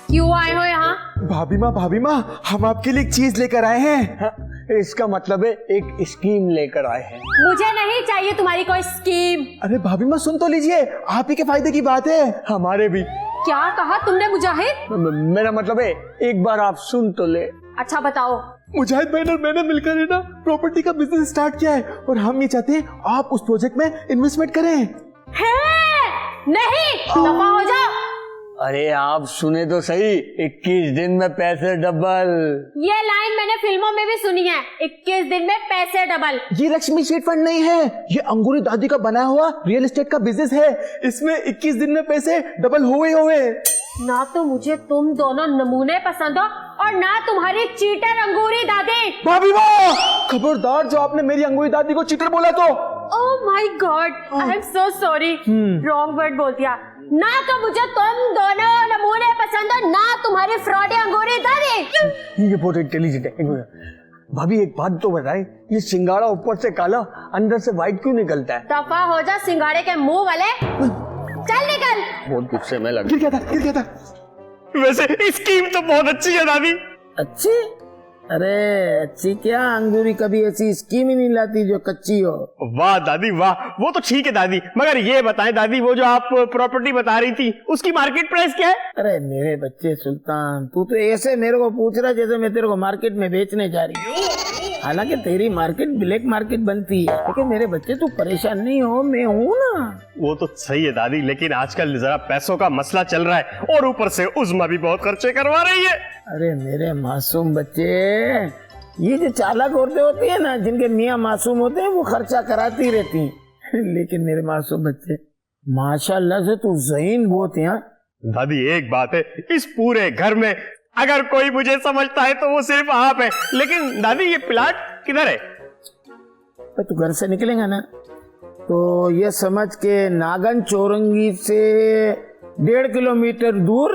क्यों आए हो यहाँ? भाभी माँ हम आपके लिए एक चीज लेकर आए हैं। हाँ, इसका मतलब है एक स्कीम लेकर आए हैं। मुझे नहीं चाहिए तुम्हारी कोई स्कीम। अरे भाभी माँ सुन तो लीजिए, आप ही के फायदे की बात है। हमारे भी। क्या कहा तुमने मुजाहिद? मेरा मतलब है एक बार आप सुन तो ले। अच्छा बताओ। मुजाहिद भाई और मैंने मिलकर है ना प्रॉपर्टी का बिजनेस स्टार्ट किया है और हम ये चाहते हैं आप उस प्रोजेक्ट में इन्वेस्टमेंट करें। है नहीं, दफा हो जाओ। अरे आप सुने तो सही, 21 दिन में पैसे डबल। ये लाइन मैंने फिल्मों में भी सुनी है, 21 दिन में पैसे डबल। ये लक्ष्मी सीट फंड नहीं है, ये अंगूरी दादी का बना हुआ रियल एस्टेट का बिजनेस है। इसमें 21 दिन में पैसे डबल हुए। ना तो मुझे तुम दोनों नमूने पसंद हो और ना तुम्हारी चीटर अंगूरी दादी। भाभी माँ खबरदार, जो आपने मेरी अंगूरी दादी को चीटर बोला तो। Oh my God, I am so sorry, wrong word बोल दिया। ना तो मुझे तुम दोनों नमूने पसंद हो, ना तुम्हारी फ्रॉडी अंगूरी दादी। ये बहुत इंटेलिजेंट है। भाभी एक बात तो बताए, ये सिंगाड़ा ऊपर से काला अंदर से व्हाइट क्यों निकलता है? दफा हो जा सिंगाड़े के मुंह वाले, चल निकल। बहुत गुस्से में लग। गिर गया था। वैसे स्कीम तो बहुत अच्छी है दादी। अच्छी? अरे अच्छी क्या, अंगूरी कभी ऐसी स्कीम ही नहीं लाती जो कच्ची हो। वाह दादी वाह, वो तो ठीक है दादी, मगर ये बताएं दादी, वो जो आप प्रॉपर्टी बता रही थी उसकी मार्केट प्राइस क्या है? अरे मेरे बच्चे सुल्तान, तू तो ऐसे मेरे को पूछ रहा जैसे मैं तेरे को मार्केट में बेचने जा रही हूँ। हालांकि तेरी मार्केट ब्लैक मार्केट बनती है, लेकिन मेरे बच्चे तू परेशान नहीं हो, मैं हूँ ना। वो तो सही है दादी, लेकिन आजकल जरा पैसों का मसला चल रहा है और ऊपर से उज़्मा भी बहुत खर्चे करवा रही है। अरे मेरे मासूम बच्चे, ये जो चालाक औरतें होती है ना, जिनके मियाँ मासूम होते हैं, वो खर्चा कराती रहती हैं। लेकिन मेरे मासूम बच्चे, माशाल्लाह से तू ज़हीन बहुत है। दादी एक बात है, इस पूरे घर में अगर कोई मुझे समझता है तो वो सिर्फ आप है। लेकिन दादी ये प्लाट किधर है? तू घर से निकलेगा ना तो ये समझ के नागन चौरंगी से 1.5 किलोमीटर दूर,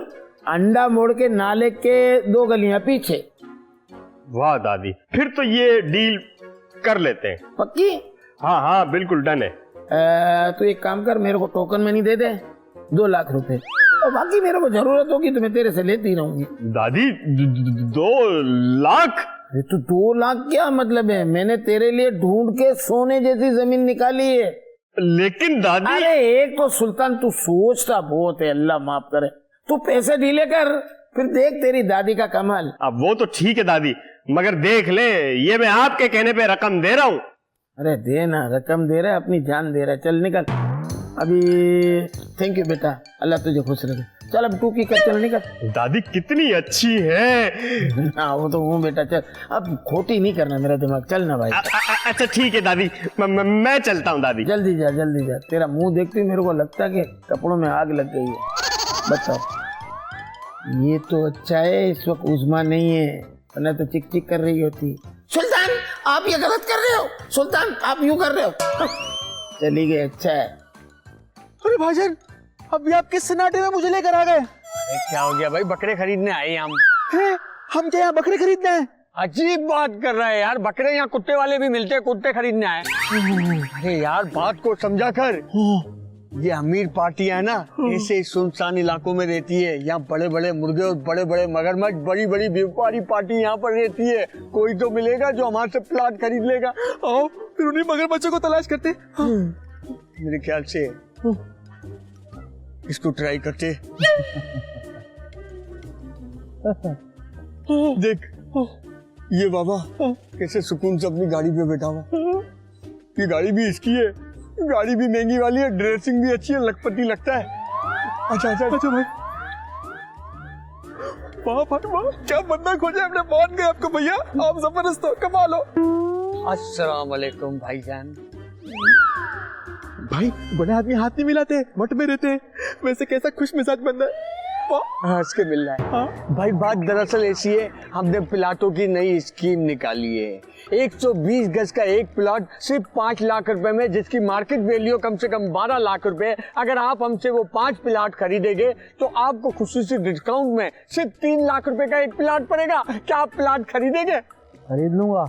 अंडा मोड़ के नाले के 2 गलियां पीछे। वाह दादी, फिर तो ये डील कर लेते हैं। पक्की? हाँ बिल्कुल डन है। तो एक काम कर, मेरे को टोकन मनी दे दे 2 लाख रुपए, और बाकी मेरे को जरूरत होगी तो मैं तेरे से लेती रहूंगी। दादी 2 लाख? अरे तो 2 लाख क्या मतलब है, मैंने तेरे लिए ढूंढ के सोने जैसी जमीन निकाली है। लेकिन दादी। अरे एक तो सुल्तान तू सोचता बहुत है, अल्लाह माफ करे। तू पैसे ढीले कर, फिर देख तेरी दादी का कमाल। अब वो तो ठीक है दादी, मगर देख ले, ये मैं आपके कहने पे रकम दे रहा हूँ। अरे दे ना, रकम दे रहा है, अपनी जान दे रहा है। चल निकल अभी। थैंक यू बेटा, अल्लाह तुझे खुश रखे। चल अब तू की कर, चल निकल। दादी कितनी अच्छी है। हाँ वो तो हूँ बेटा, चल अब खोटी नहीं करना मेरा दिमाग। चल ना भाई। अच्छा ठीक है दादी, मैं चलता हूँ दादी। जल्दी जा। तेरा मुंह देखते ही मेरे को लगता है कि कपड़ों में आग लग गई है। बताओ, ये तो अच्छा है इस वक्त उज़्मा नहीं है, वरना तो चिक चिक कर रही होती। सुल्तान आप ये गलत कर रहे हो, सुल्तान आप यूं कर रहे हो। चली गई, अच्छा है। अरे भाईजान, अभी आप किस सन्नाटे में मुझे लेकर आ गए? अरे क्या हो गया भाई, बकरे खरीदने आए हम। हम क्या यहाँ बकरे खरीदने हैं? अजीब बात कर रहा है यार, बकरे यहाँ कुत्ते वाले भी मिलते हैं, कुत्ते खरीदने आए। अरे यार बात को समझा कर। ये अमीर पार्टी है ना, ऐसे सुनसान इलाकों में रहती है। यहाँ बड़े बड़े मुर्गे और बड़े बड़े मगरमच्छ, बड़ी बड़ी व्यापारी पार्टी यहाँ पर रहती है। कोई तो मिलेगा जो हमारे से प्लाट खरीद लेगा। आओ फिर उन्हीं मगरमच्छों को तलाश करते। मेरे ख्याल से इसको ट्राई करते। देख ये बाबा कैसे सुकून से अपनी गाड़ी पे बैठा हुआ। ये गाड़ी भी इसकी है, गाड़ी भी महंगी वाली है, ड्रेसिंग भी अच्छी है, लखपति लगता है। अच्छा भाई, वाह भाई वाह, क्या बंदा खोजा हमने। मान गए आपको भैया, आप जबरदस्त हो, कमाल हो। अस्सलाम वालेकुम भाईजान। भाई बड़े आदमी हाथ नहीं मिलाते, मठ में रहते। वैसे कैसा खुश मिजाज बंदा है। हंस के मिल रहा है। हाँ? भाई बात दरअसल ऐसी है, हमने प्लाटों की नई स्कीम निकाली है। 120 गज का एक प्लाट सिर्फ 5 लाख रुपए में, जिसकी मार्केट वैल्यू कम से कम 12 लाख रुपए। अगर आप हमसे वो 5 प्लाट खरीदेंगे तो आपको खुसूसी डिस्काउंट में सिर्फ 3 लाख रुपए का एक प्लाट पड़ेगा। क्या आप प्लाट खरीदेंगे? खरीद लूंगा।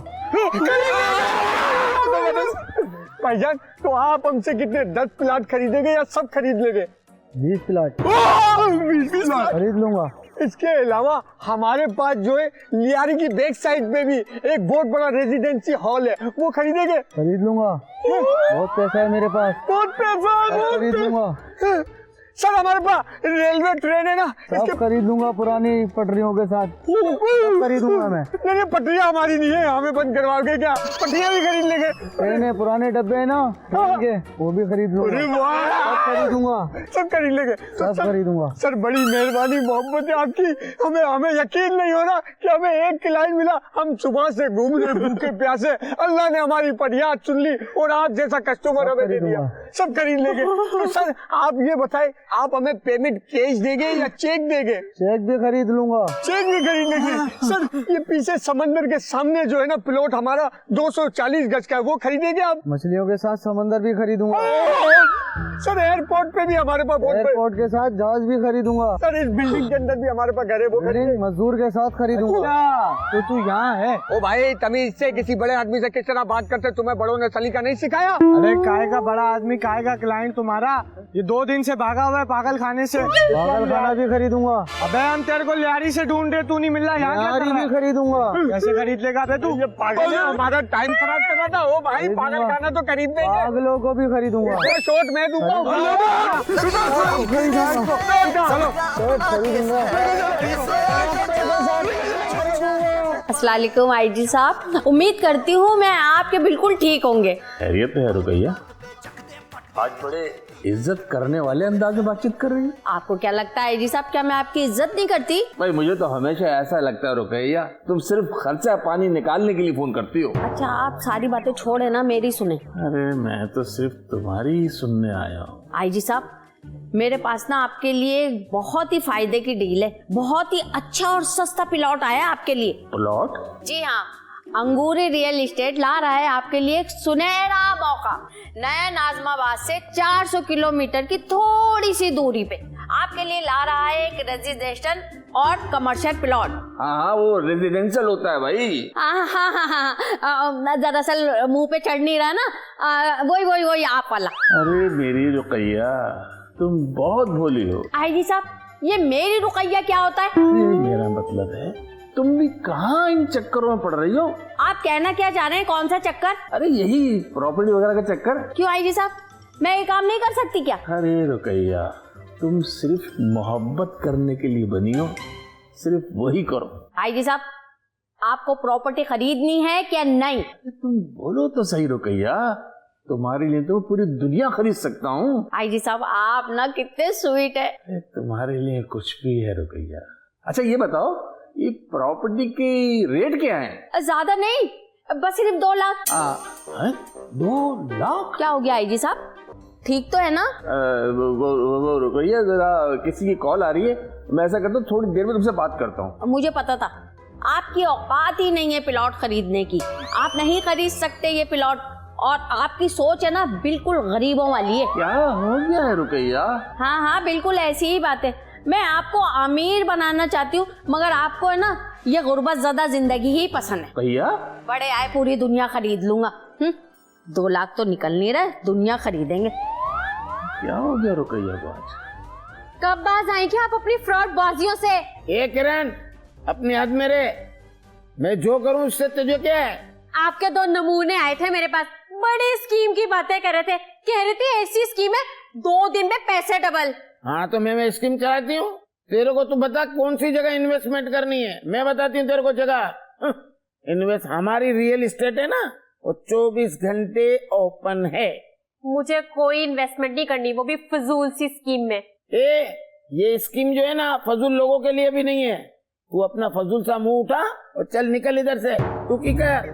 भाईजान तो आप हमसे कितने 10 प्लाट खरीदेंगे या सब खरीद लेंगे? 20 प्लाट 20 लाख खरीद लूंगा। इसके अलावा हमारे पास जो है लियारी की बैक साइड पे भी एक बहुत बड़ा रेजिडेंसी हॉल है, वो खरीदेंगे? खरीद लूंगा, बहुत पैसा है मेरे पास, बहुत पैसा है, बहुत खरीद लूंगा, पैसा। सर हमारे पास रेलवे ट्रेन है ना, सब खरीद लूंगा, पुरानी पटरियों के साथ सब खरीदूंगा मैं। नहीं पटरियाँ हमारी नहीं है, हमें बंद करवाओगे क्या? पटरियाँ भी खरीद लेंगे। ट्रेन है, पुराने डब्बे है ना ट्रेन के, वो भी खरीद लूंगा, अरे वाह, सब खरीदूंगा, सब खरीद लेंगे। सब खरीदूंगा। सर बड़ी मेहरबानी, मोहब्बत है आपकी। हमें यकीन नहीं हो रहा कि हमें एक क्लाइंट मिला। हम सुबह से घूम रहे भूखे प्यासे, अल्लाह ने हमारी फरियाद सुन ली और आप जैसा कस्टमर हमें दे दिया। सब खरीद लेंगे। तो सर आप ये बताएं, आप हमें पेमेंट कैश देंगे या चेक देंगे? चेक भी खरीद लूंगा, चेक भी खरीद लेंगे। सर ये पीछे समंदर के सामने जो है ना प्लॉट हमारा 240 गज का है, वो खरीदेंगे आप? मछलियों के साथ समंदर भी खरीदूंगा, सर एयरपोर्ट पे भी हमारे पास बहुत एयरपोर्ट के साथ जहाज भी खरीदूंगा, सर इस बिल्डिंग के अंदर भी हमारे पास घर है, वो खरीदेंगे। मजदूर के साथ खरीदूंगा। तो तू यहाँ है? ओ भाई तमीज से किसी बड़े आदमी से किस तरह बात करते, तुम्हें बड़ों ने सलीका नहीं सिखाया? अरे काय का बड़ा आदमी, काय का क्लाइंट तुम्हारा? ये 2 दिन से भागा हुआ है पागल खाने से। पागल खाना भी खरीदूंगा, अबे हम तेरे को लियारी से ढूंढ रहे, तू नहीं मिल रहा, यहाँ क्या कर यारी रहा भी है? खरीदूंगा। कैसे खरीद लेगा बे तू? ये पागल है, हमारा टाइम खराब कर रहा था। ओ भाई पागल खाना तो खरीद देंगे, पागलों को भी खरीदूंगा, शॉट मैं दूंगा। अस्सलाम वालेकुम आईजी साहब, उम्मीद करती हूँ मैं आपके बिल्कुल ठीक होंगे। खैरियत है रुकैया, आज बड़े इज्जत करने वाले अंदाज में बातचीत कर रही है। आपको क्या लगता है आईजी साहब, क्या मैं आपकी इज्जत नहीं करती? भाई मुझे तो हमेशा ऐसा लगता है रुकैया, तुम सिर्फ खर्चा पानी निकालने के लिए फोन करती हो। अच्छा आप सारी बातें छोड़े ना, मेरी सुने। अरे मैं तो सिर्फ तुम्हारी ही सुनने आया हूँ। आईजी साहब मेरे पास ना आपके लिए बहुत ही फायदे की डील है, बहुत ही अच्छा और सस्ता प्लॉट आया आपके लिए। प्लॉट? जी हाँ, अंगूरी रियल एस्टेट ला रहा है आपके लिए एक सुनहरा मौका। नया नाजमाबाद से 400 किलोमीटर की थोड़ी सी दूरी पे आपके लिए ला रहा है एक रेजिडेंशियल और कमर्शियल प्लॉट। हाँ वो रेजिडेंशियल होता है भाई। हाँ, दरअसल मुंह पे चढ़ नहीं रहा ना, वही आप वाला। अरे मेरी रुकैया तुम बहुत भोली हो। आईजी साहब ये मेरी रुकैया क्या होता है? मेरा मतलब है तुम भी कहाँ इन चक्करों में पड़ रही हो? आप कहना क्या चाह रहे हैं, कौन सा चक्कर? अरे यही प्रॉपर्टी वगैरह का चक्कर। क्यों आईजी साहब, मैं ये काम नहीं कर सकती क्या? अरे रुकैया तुम सिर्फ मोहब्बत करने के लिए बनी हो, सिर्फ वही करो। आईजी साहब आपको प्रॉपर्टी खरीदनी है क्या नहीं? तुम बोलो तो सही रुकैया, तुम्हारे लिए तो पूरी दुनिया खरीद सकता हूँ। आईजी साहब आप ना कितने स्वीट है। तुम्हारे लिए कुछ भी है रुकैया। अच्छा ये बताओ, ये प्रॉपर्टी की रेट क्या है? ज्यादा नहीं, बस सिर्फ 2 लाख। 2 लाख? क्या हो गया आईजी साहब, ठीक तो है ना? वो रुकैया जरा किसी की कॉल आ रही है, मैं ऐसा करता हूँ थोड़ी देर में तुमसे बात करता हूँ। मुझे पता था आपकी औकात ही नहीं है प्लॉट खरीदने की, आप नहीं खरीद सकते ये प्लॉट, और आपकी सोच है ना बिल्कुल गरीबों वाली है। क्या हो गया है रुकैया? हाँ बिल्कुल ऐसी ही बात है। मैं आपको अमीर बनाना चाहती हूँ, मगर आपको है ना ये गुर्बत ज़्यादा जिंदगी ही पसंद है। भैया बड़े आए पूरी दुनिया खरीद लूंगा। 2 लाख तो निकल नहीं रहा, दुनिया खरीदेंगे। क्या हो गया रुकैया को आज? कब बाज आएंगे आप अपनी फ्रॉड बाजियों से? ए किरण अपने हाथ में रे, मैं जो करूं उससे तुझे क्या है? आपके 2 नमूने आए थे मेरे पास, बड़ी स्कीम की बातें कर रहे थे, कह रहे थे ऐसी स्कीम है 2 दिन में पैसे डबल। हाँ तो मैं स्कीम चलाती हूँ, तेरे को तू बता कौन सी जगह इन्वेस्टमेंट करनी है, मैं बताती हूँ तेरे को जगह। इन्वेस्ट हमारी रियल एस्टेट है ना, वो 24 घंटे ओपन है। मुझे कोई इन्वेस्टमेंट नहीं करनी, वो भी फजूल सी स्कीम में। ये स्कीम जो है ना फजूल लोगों के लिए भी नहीं है। तू अपना फजूल सा मुंह उठा और चल निकल इधर से। तू की कर?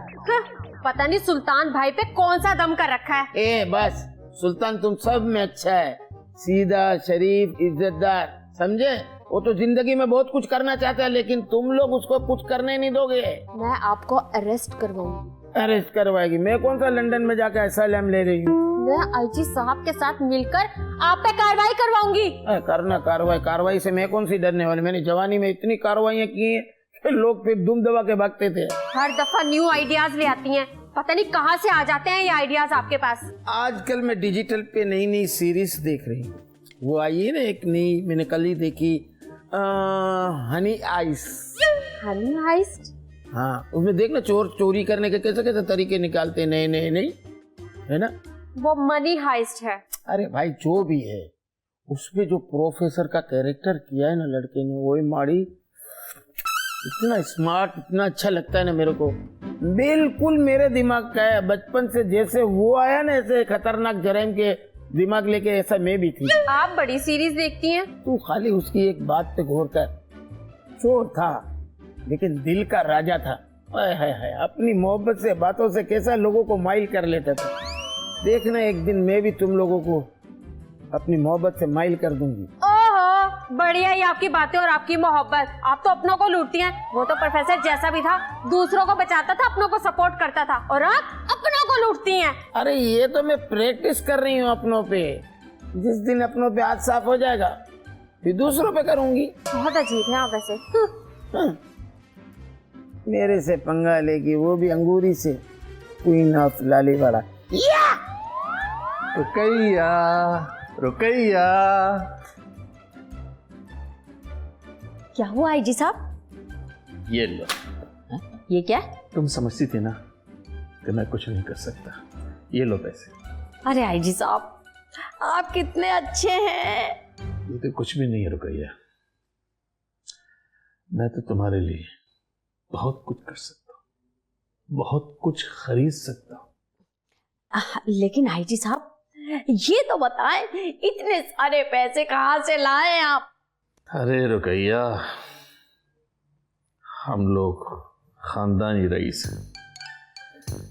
पता नहीं सुल्तान भाई पे कौन सा दम कर रखा है। बस सुल्तान तुम सब में अच्छा है, सीधा शरीफ इज्जतदार, समझे? वो तो जिंदगी में बहुत कुछ करना चाहता है, लेकिन तुम लोग उसको कुछ करने नहीं दोगे। मैं आपको अरेस्ट करवाऊंगी। अरेस्ट करवाएगी? मैं कौन सा लंदन में जाकर असाइलम ले रही हूँ? मैं आईजी साहब के साथ मिलकर आप पे कार्रवाई करवाऊंगी। करना कार्रवाई से मैं कौन सी डरने वाली? मैंने जवानी में इतनी कार्रवाइयाँ की है कि लोग फिर दुम दबा के भागते थे। हर दफा न्यू आइडियाज ले आती हैं, पता नहीं कहाँ से आ जाते हैं ये आइडियाज आपके पास। आजकल मैं डिजिटल पे नई सीरीज देख रही हूँ। वो आई है ना एक नई, मैंने कल ही देखी, हनी आइस। हनी हाइस्ट? हाँ, उसमें देख ना चोर चोरी करने के कैसे कैसे तरीके निकालते हैं, नए नए नहीं है ना। वो मनी हाइस्ट है। अरे भाई जो भी है, उसमें जो प्रोफेसर का कैरेक्टर किया है ना लड़के ने, वही माड़ी, इतना स्मार्ट, इतना अच्छा लगता है ना मेरे को, बिल्कुल मेरे दिमाग का है। बचपन से जैसे वो आया ना ऐसे खतरनाक जराइम के दिमाग लेके, ऐसा मैं भी थी। आप बड़ी सीरीज देखती हैं? तू खाली उसकी एक बात पे गौर कर, चोर था लेकिन दिल का राजा था। हाय हाय हाय, अपनी मोहब्बत से, बातों से कैसा लोगों को माइल कर लेता था। देखना एक दिन मैं भी तुम लोगों को अपनी मोहब्बत से माइल कर दूंगी। ओहो, बढ़िया ही आपकी बातें और आपकी मोहब्बत। आप तो अपनों को लूटती हैं। वो तो प्रोफेसर जैसा भी था, दूसरों को बचाता था, अपनों को सपोर्ट करता था, और आप अपनों को लूटती हैं। अरे ये तो मैं प्रैक्टिस कर रही हूँ अपनों पे। जिस दिन अपनों पे हाथ साफ हो जाएगा फिर दूसरों पे करूंगी। बहुत अजीब है आप वैसे। हाँ। मेरे से पंगा लेगी, वो भी अंगूरी से, क्वीन ऑफ लालीवाड़ा। रुकैया रुकैया। क्या हुआ आईजी साहब? ये लो। ये क्या? तुम समझती थी ना कि मैं कुछ नहीं कर सकता, ये लो पैसे। अरे आईजी साहब, आप कितने अच्छे हैं। ये तो कुछ भी नहीं है रुकैया, मैं तो तुम्हारे लिए बहुत कुछ कर सकता हूँ, बहुत कुछ खरीद सकता हूँ। लेकिन आईजी साहब, ये तो बताएं, इतने सारे पैसे कहाँ से लाए आप? अरे रुकैया, हम लोग खानदानी रईस हैं,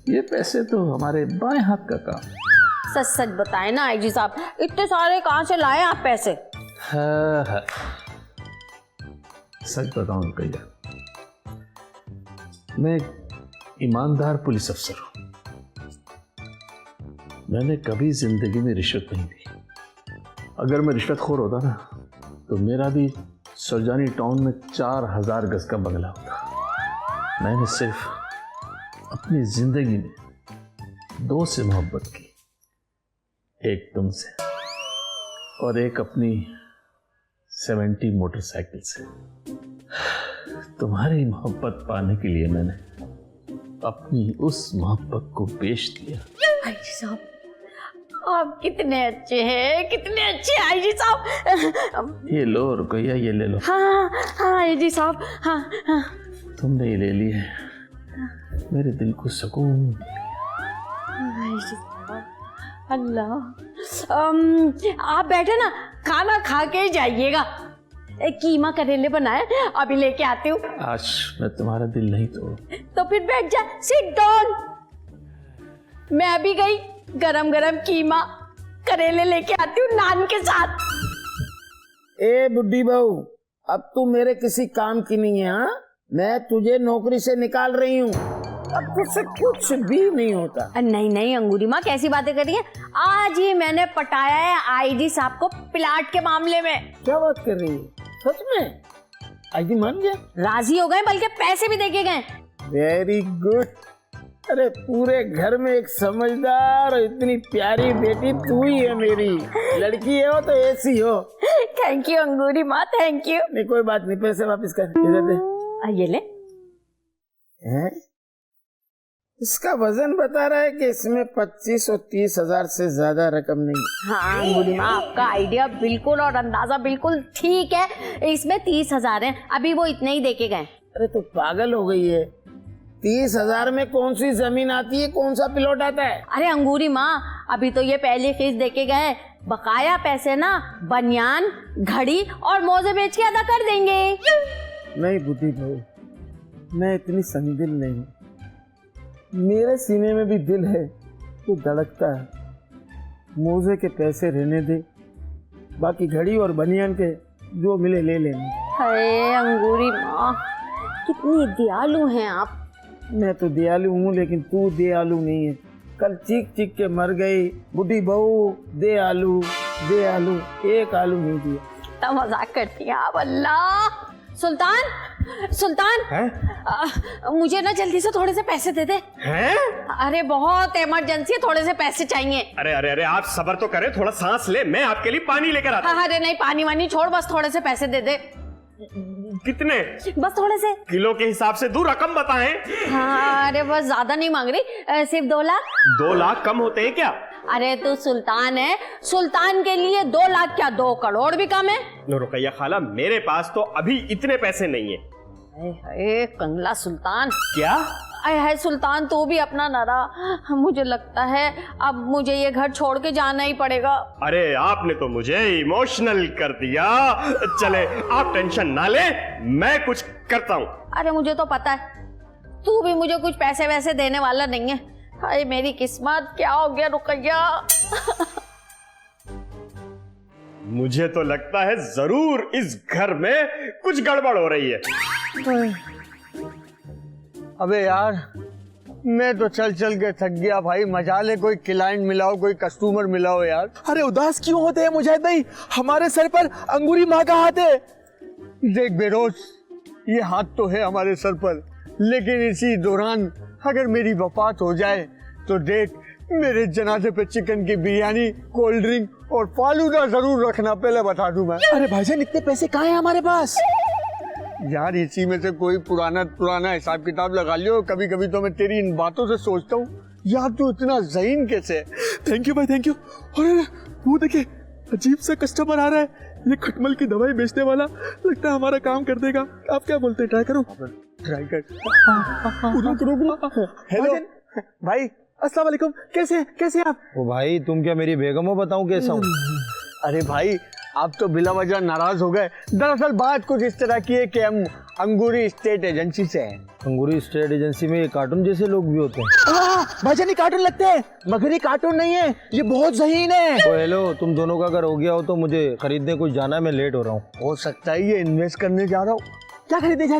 ये पैसे तो हमारे बाएं हाथ का काम। सच सच बताएं ना आईजी साहब, इतने सारे कहाँ से लाए आप पैसे? है। सच बताऊं रुकैया, मैं एक ईमानदार पुलिस अफसर हूं। मैंने कभी जिंदगी में रिश्वत नहीं दी। अगर मैं रिश्वतखोर होता ना तो मेरा भी सुरजानी टाउन में 4000 गज का बंगला होता। मैंने सिर्फ अपनी जिंदगी में 2 से मोहब्बत की, एक तुमसे और एक अपनी 70 मोटरसाइकिल से। तुम्हारी मोहब्बत पाने के लिए मैंने अपनी उस मोहब्बत को बेच दिया। आईजी साहब, आप कितने अच्छे हैं, कितने अच्छे आईजी साहब। ये लो रुकैया, ये ले लो। हाँ हाँ आईजी साहब, हाँ हाँ। तुमने ये ले ली है, मेरे दिल को सुकून। आईजी साहब, अल्लाह। आप बैठे ना, खाना खा के जाइएगा। एक कीमा करेले बनाए, अभी लेके आती हूँ। आज मैं तुम्हारा दिल नहीं तोड़। तो फिर बैठ जा, सिट डाउन। मैं भी गई गरम गरम कीमा करेले लेके आती हूँ नान के साथ। ए बुड्ढी बहू, अब तू मेरे किसी काम की नहीं है। हाँ, मैं तुझे नौकरी से निकाल रही हूँ, अब तुझसे कुछ भी नहीं होता। नहीं नहीं अंगूरी माँ, कैसी बातें कर रही है? आज ही मैंने पटाया है आईजी साहब को प्लाट के मामले में। क्या बात कर रही है? सच में? आईजी मान गया? राजी हो गए, बल्कि पैसे भी देके गए। Very good. अरे पूरे घर में एक समझदार और इतनी प्यारी बेटी तू ही है मेरी। लड़की है हो तो ऐसी हो। थैंक यू अंगूरी माँ, थैंक यू। नहीं कोई बात नहीं, पैसे वापस कर, इधर दे। ये ले। हैं? इसका वजन बता रहा है कि इसमें 25 और 30 हजार से ज्यादा रकम नहीं। हाँ अंगूरी माँ, आपका आइडिया बिल्कुल और अंदाजा बिल्कुल ठीक है। इसमें 30,000 है, अभी वो इतने ही देके गए। अरे तो पागल हो गई है, 30,000 में कौन सी जमीन आती है, कौन सा प्लॉट आता है? अरे अंगूरी माँ, अभी तो ये पहली किस्त देके गए, बकाया पैसे ना बनियान, घड़ी और मोजे बेच के अदा कर देंगे। नहीं बुद्धि भाई, मैं इतनी संगदिल नहीं। मेरे सीने में भी दिल है तो धड़कता है। मोजे के पैसे रहने दे, बाकी घड़ी और बनियान के जो मिले ले लेंगे। अरे अंगूरी माँ, कितनी दयालु हैं आप। मैं तो दयालु हूँ लेकिन तू दयालु नहीं है। कल चीख चीख के मर गई बुढ़ी बहू, दे आलू दे आलू, एक आलू नहीं दिया। तो मजाक करती हैं आप। अल्लाह। सुल्तान, सुल्तान है? मुझे ना जल्दी से थोड़े से पैसे दे दे। हैं? अरे बहुत इमरजेंसी है, थोड़े से पैसे चाहिए। अरे अरे अरे, आप सब्र तो करें, थोड़ा सांस ले, मैं आपके लिए पानी लेकर आता हूं। हाँ अरे नहीं, पानी वानी छोड़, बस थोड़े से पैसे दे दे। कितने? बस थोड़े से। किलो के हिसाब से दूं, रकम बताएं। हाँ, अरे बस ज्यादा नहीं मांग रही, सिर्फ 2 लाख। 2 लाख कम होते हैं क्या? अरे तू सुल्तान है, सुल्तान के लिए 2 लाख क्या 2 करोड़ भी कम है। रुकैया खाला, मेरे पास तो अभी इतने पैसे नहीं है। अरे कंगला सुल्तान। क्या? अरे है सुल्तान, तू भी अपना नारा। मुझे लगता है अब मुझे ये घर छोड़ के जाना ही पड़ेगा। अरे आपने तो मुझे इमोशनल कर दिया। चले, आप टेंशन ना ले, मैं कुछ करता हूँ। अरे मुझे तो पता है तू भी मुझे कुछ पैसे वैसे देने वाला नहीं है। हाय मेरी किस्मत, क्या हो गया रुकैया। मुझे तो लगता है जरूर इस घर में कुछ गड़बड़ हो रही है। अबे यार, मैं तो चल चल के थक गया भाई। मजा ले, कोई क्लाइंट मिलाओ, कोई कस्टमर मिलाओ यार। अरे उदास क्यों होते हैं मुजाहिद भाई? हमारे सर पर अंगूरी माँ का हाथ है। देख बेरोज, ये हाथ तो है हमारे सर पर, लेकिन इसी दौरान अगर मेरी वफात हो जाए तो देख, मेरे जनाजे पे चिकन की बिरयानी, कोल्ड ड्रिंक और फालूदा जरूर रखना, पहले बता दूं मैं। अरे भाईजान, इतने पैसे कहाँ हैं हमारे पास? यार इसी में से कोई पुराना हिसाब किताब लगा लियो। कभी कभी तो मैं तेरी इन बातों से सोचता हूँ, यार तू इतना ज़हीन कैसे है? थैंक यू भाई, थैंक यू। अरे वो देखिए, अजीब सा कस्टमर आ रहा है। ये खटमल की दवाई बेचने वाला, लगता है हमारा काम कर देगा। आप क्या बोलते हैं, ट्राई करो? ट्राई कर। हेलो भाई, अस्सलाम वालेकुम। कैसे आप? ओ भाई, तुम क्या मेरी बेगम हो? बताऊं कैसा हूँ? अरे भाई, आप तो बिला वजह नाराज हो गए। दरअसल बात कुछ इस तरह की है कि हम अंगूरी स्टेट एजेंसी से हैं। अंगूरी स्टेट एजेंसी में ये कार्टून जैसे लोग भी होते हैं? भाईजान, ये कार्टून लगते हैं, मगर ये कार्टून नहीं है, ये बहुत ज़हीन है। ओ हेलो, तुम दोनों का अगर हो गया हो तो मुझे खरीदने कुछ जाना है, मैं लेट हो रहा हूँ। हो सकता है ये इन्वेस्ट करने जा रहा हूँ। क्या खरीदने जा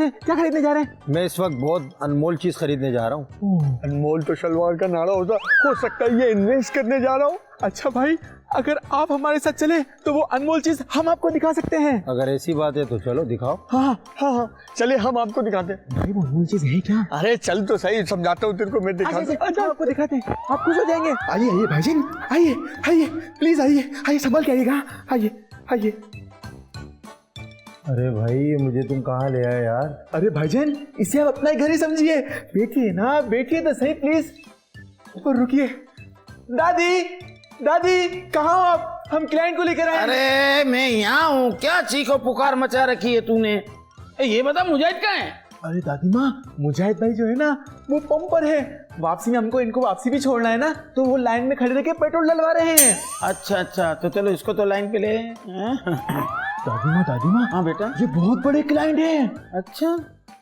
रहे हैं? मैं इस वक्त बहुत अनमोल चीज खरीदने जा रहा हूँ। अनमोल तो शलवार का नारा होता। हो सकता है ये इन्वेस्ट करने जा रहा हूँ। अच्छा भाई, अगर आप हमारे साथ चले तो वो अनमोल चीज हम आपको दिखा सकते हैं। अगर ऐसी बात है तो चलो दिखाओ। हाँ, चले हम आपको दिखाते हैं। भाई वो अनमोल चीज है क्या? अरे चल तो सही, समझाता हूँ तेरे को, मैं दिखाता हूँ। अच्छा, आपको दिखाते हैं, आप खुश हो जाएंगे। आइए भाईजान, आइए प्लीज, आइए संभल के आइएगा। आइए। अरे भाई, ये मुझे तुम कहाँ ले आए यार? अरे भाईजान, इसे आप अपना ही घर ही समझिए। बैठिए तो सही प्लीज। और रुकिए। दादी कहाँ हो आप? हम क्लाइंट को लेकर आए। अरे मैं यहाँ हूँ। क्या चीखो पुकार मचा रखी है तूने? ये बता, मुजाहिद कहाँ है? अरे दादी माँ, मुजाहिद भाई जो है ना, वो पंप पर है। वापसी में हमको इनको वापसी भी छोड़ना है ना, तो वो लाइन में खड़े रह के पेट्रोल डलवा रहे हैं। अच्छा, तो चलो इसको तो लाइन पे ले। दादी माँ। हाँ बेटा। ये बहुत बड़े क्लाइंट हैं। अच्छा,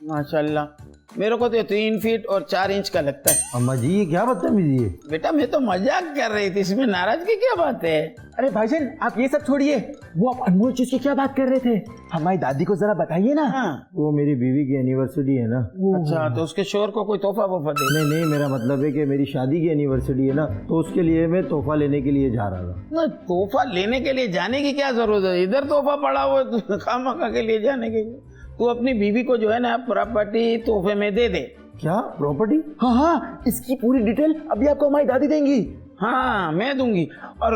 माशाल्लाह। मेरे को तो 3 फीट और 4 इंच का लगता है। अम्मा जी, ये क्या बदतमीजी है? बेटा मैं तो मजाक कर रही थी, इसमें नाराजगी क्या बात है? अरे भाईजान, आप ये सब छोड़िए, वो आप अनमोल चीज की क्या बात कर रहे थे? हमारी दादी को जरा बताइए ना। वो मेरी बीवी की एनिवर्सरी है ना। अच्छा, तो उसके शोहर को कोई तोहफा वोफा दे? नहीं, मेरा मतलब है कि मेरी शादी की एनिवर्सरी है ना, तो उसके लिए मैं तोहफा लेने के लिए जा रहा था। तोहफा लेने के लिए जाने की क्या जरूरत है? इधर तोहफा पड़ा हुआ है, खामखा के लिए जाने के लिए। तू अपनी बीवी को जो है ना प्रॉपर्टी तोहफे में दे दे। क्या प्रॉपर्टी? हाँ, इसकी पूरी डिटेल अभी आपको हमारी दादी देंगी। हाँ, मैं दूंगी। और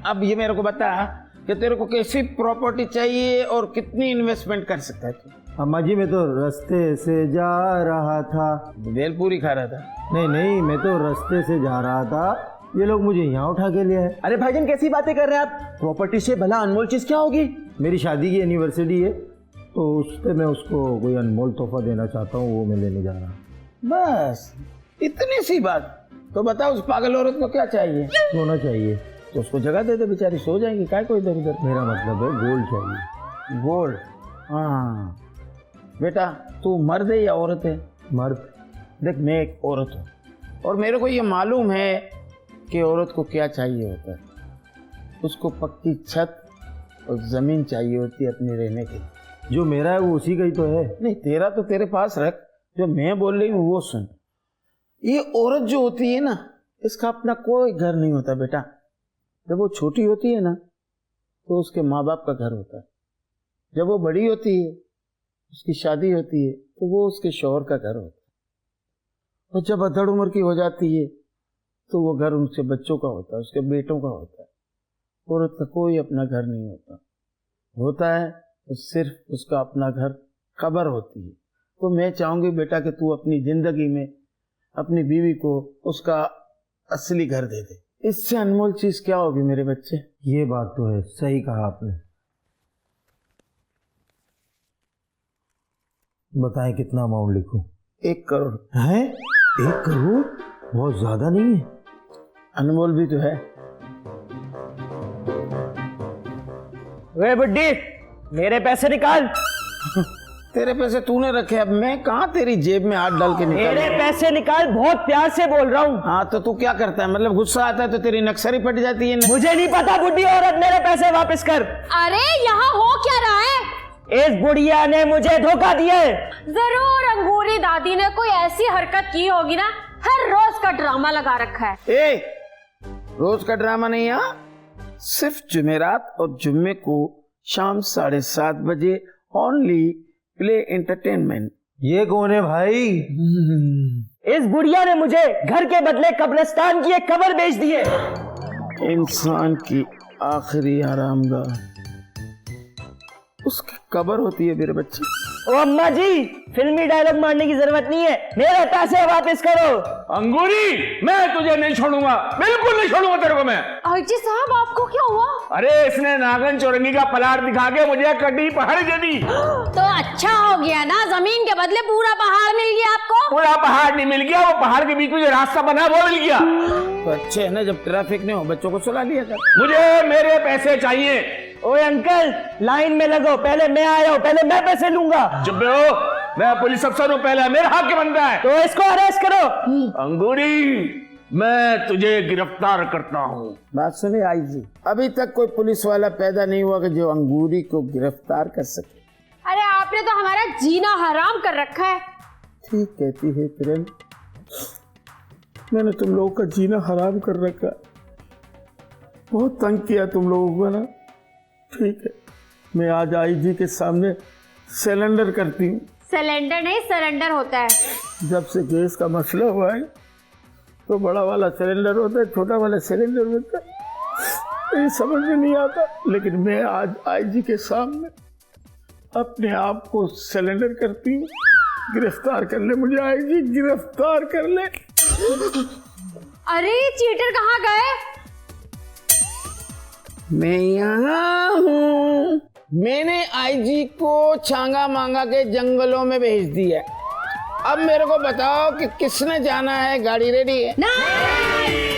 अब ये मेरे को बता कि तेरे को कैसी प्रॉपर्टी चाहिए और कितनी इन्वेस्टमेंट कर सकता है तू? अम्मा जी, मैं तो रास्ते से जा रहा था। बेल पूरी खा रहा था? नहीं, मैं तो रास्ते से जा रहा था, ये लोग मुझे यहाँ उठा के ले आए। अरे भाईजान, कैसी बातें कर रहे हैं आप? प्रॉपर्टी से भला अनमोल चीज क्या होगी? मेरी शादी की एनिवर्सरी है, तो उस पर मैं उसको कोई अनमोल तोहफा देना चाहता हूँ, वो मैं लेने जा रहा हूँ। बस इतनी सी बात? तो बता, उस पागल औरत को क्या चाहिए? सोना चाहिए। तो उसको जगह दे दे, बेचारी सो जाएगी। काय को इधर उधर? मेरा मतलब है गोल्ड चाहिए। गोल्ड? हाँ बेटा, तू मर्द है या औरत है? मर्द। देख, मैं एक औरत हूँ और मेरे को ये मालूम है कि औरत को क्या चाहिए होता है। उसको पक्की छत और जमीन चाहिए होती है अपनी रहने के लिए। जो मेरा है वो उसी का ही तो है। नहीं, तेरा तो तेरे पास रख, जो मैं बोल रही हूँ वो सुन। ये औरत जो होती है ना, इसका अपना कोई घर नहीं होता बेटा। जब वो छोटी होती है ना, तो उसके माँ बाप का घर होता है। जब वो बड़ी होती है, उसकी शादी होती है, तो वो उसके शौहर का घर होता है। और जब अधड़ उम्र की हो जाती है, तो वो घर उनके बच्चों का होता है, उसके बेटों का होता है। औरत का कोई अपना घर नहीं होता। होता है तो सिर्फ उसका अपना घर कब्र होती है। तो मैं चाहूंगी बेटा कि तू अपनी जिंदगी में अपनी बीवी को उसका असली घर दे दे। इससे अनमोल चीज क्या होगी मेरे बच्चे? ये बात तो है, सही कहा आपने। बताएं कितना अमाउंट लिखूं? 1 करोड़। हैं? 1 करोड़? बहुत ज्यादा नहीं है? अनमोल भी तो है। वे बुड्ढी, मेरे पैसे निकाल। तेरे पैसे तूने रखे, अब मैं कहाँ तेरी जेब में हाथ डाल के निकाल? मेरे पैसे निकाल, बहुत प्यार से बोल रहा हूँ। हाँ तो तू क्या करता है? मतलब गुस्सा आता है तो तेरी नक्सरी पट जाती है। मुझे नहीं पता बुड्ढी औरत, मेरे पैसे वापस कर। अरे यहाँ हो क्या रहा है? इस बुढ़िया ने मुझे धोखा दिया है। जरूर अंगूरी दादी ने कोई ऐसी हरकत की होगी ना, हर रोज का ड्रामा लगा रखा है। ए, रोज का ड्रामा नहीं, यहाँ सिर्फ जुमेरात और जुम्मे को शाम 7:30 बजे ओनली प्ले एंटरटेनमेंट। ये कौन है भाई? इस बुढ़िया ने मुझे घर के बदले कब्रिस्तान की एक कब्र बेच दी है। इंसान की आखिरी आरामगाह उसकी कब्र होती है मेरे बच्चे। ओ अम्मा जी, फिल्मी डायलॉग मारने की जरूरत नहीं है, मेरे पैसे वापस करो। अंगूरी, मैं तुझे नहीं छोड़ूंगा, बिल्कुल नहीं छोड़ूंगा तेरे को मैं। अजी साहब, आपको क्या हुआ? अरे इसने नागन चौरंगी का प्लाट दिखा के मुझे कटी पहाड़ दे दी। तो अच्छा हो गया ना, जमीन के बदले पूरा पहाड़ मिल गया आपको। पूरा पहाड़ नहीं मिल गया, वो पहाड़ के बीच में जो रास्ता बना वो मिल गया। तो अच्छे है ना, जब ट्रैफिक नहीं हो बच्चों को सुला लिया कर। मुझे मेरे पैसे चाहिए। ओए अंकल, लाइन में लगो, पहले मैं आया हूँ, पहले मैं पैसे लूंगा। चुप हो, मैं पुलिस अफसर हूँ, पहले मेरा हक के बनता है। तो इसको अरेस्ट करो। अंगूरी, मैं तुझे गिरफ्तार करता हूँ। बात सुनिए आई जी, अभी तक कोई पुलिस वाला पैदा नहीं हुआ कि जो अंगूरी को गिरफ्तार कर सके। अरे आपने तो हमारा जीना हराम कर रखा है। ठीक कहती है किरण, मैंने तुम लोगों का जीना हराम कर रखा, बहुत तंग किया तुम लोगों को ना। ठीक है, मैं आज आईजी के सामने सिलेंडर करती हूँ। सिलेंडर नहीं, सरेंडर होता है। जब से गैस का मसला हुआ है तो बड़ा वाला सिलेंडर होता है, छोटा वाला सिलेंडर होता है, ये समझ में नहीं आता। लेकिन मैं आज आईजी के सामने अपने आप को सिलेंडर करती हूँ। गिरफ्तार कर ले मुझे आईजी, गिरफ्तार कर ले। अरे चीटर कहाँ गए? मैं यहाँ हूँ। मैंने आईजी को छांगा मांगा के जंगलों में भेज दिया। अब मेरे को बताओ कि किसने जाना है? गाड़ी रेडी है? नहीं।